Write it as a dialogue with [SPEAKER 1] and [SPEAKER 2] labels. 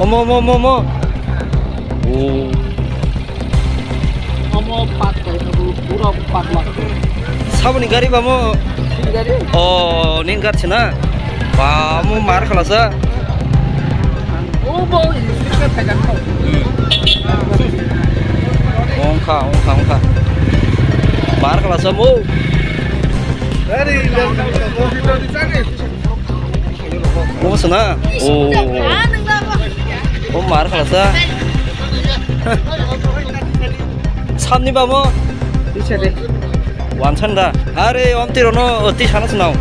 [SPEAKER 1] 어머 어머 어머 어머. 오.
[SPEAKER 2] Kamu empat kayak pura empat waktu.
[SPEAKER 1] 사부님 가리 바모.
[SPEAKER 2] Jadi
[SPEAKER 1] 닌가 치나. 바모 마르 칼라사.
[SPEAKER 2] oh mau ini kan pegang kau.
[SPEAKER 1] 옹카. 마르 칼라사 모.
[SPEAKER 2] Dari di sana.
[SPEAKER 1] 뭐스나. 오. 마르 칼라사. 삼니 바모.
[SPEAKER 2] Bisa deh.
[SPEAKER 1] 완찬다. 아래 엄티로노 어디 사나스 나오.